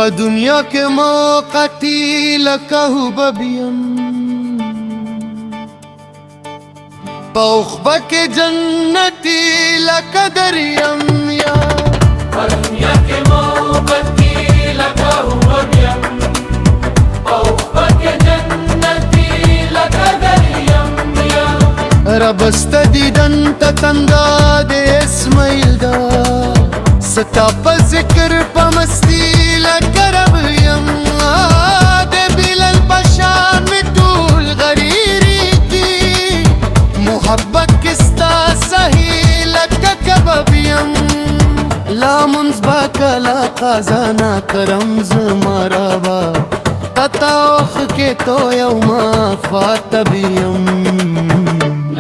په دنیا کې موقتی لکه حببیم، په عقبه کې جنتی لکه دریم یا په دنیا کې موقتی لکه حببیم، په عقبه کې جنتی لکه دریم یا رب ستا دیدن ته تنده د اسماعیل دا، ستا په ذکر په مستی لکه رب یم، د بلال په شان مې ټول غریریږي، محبت کې ستا صحیح لکه کباب یم، لامونځ به کله قضا نه کرم زما ربا، تا ته اوښ کې تویم فاتب یم،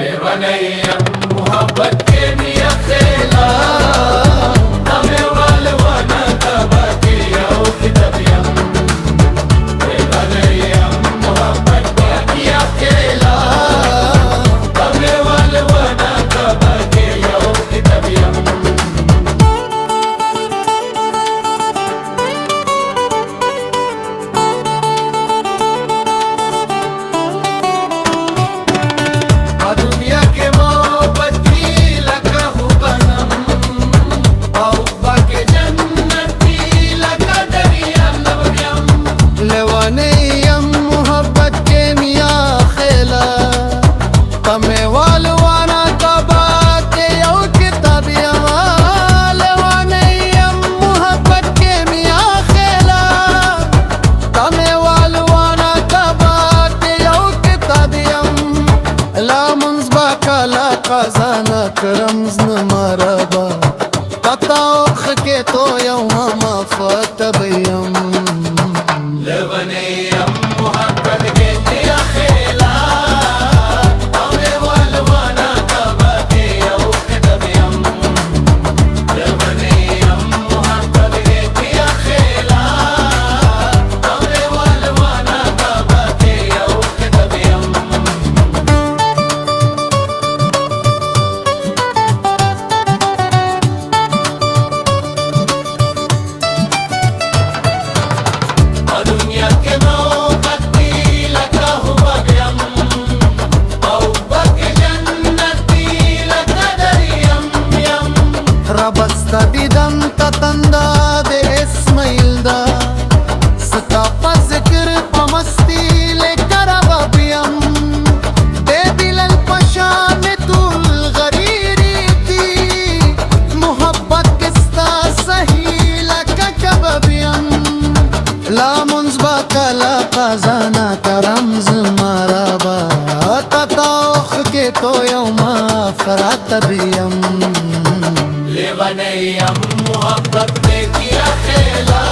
لیونی یم محبت کې مې اخیلا، قضا نه کرم زما ربا، تا ته اوښ کې تویم فاتب یم، لیونی یم محبت کې مې اخیلا، تمې والوانا کعبه کې یو کتاب یم، لیونی یم محبت کې مې اخیلا، تمې والوانا کعبه کې یو کتاب یم. رب ستا دیدن ته تنده د اسماعیل دا، ستا په ذکر په مستی لکه رباب یم، د بلال په شان مې ټول غریریږي، محبت کې ستا صحیح لکه کباب یم، لامونځ به کله قضا نه کرم زما ربا، تا ته اوښ کې تویم فاتب یم، لیونی یم محبت میں کیا خیلا.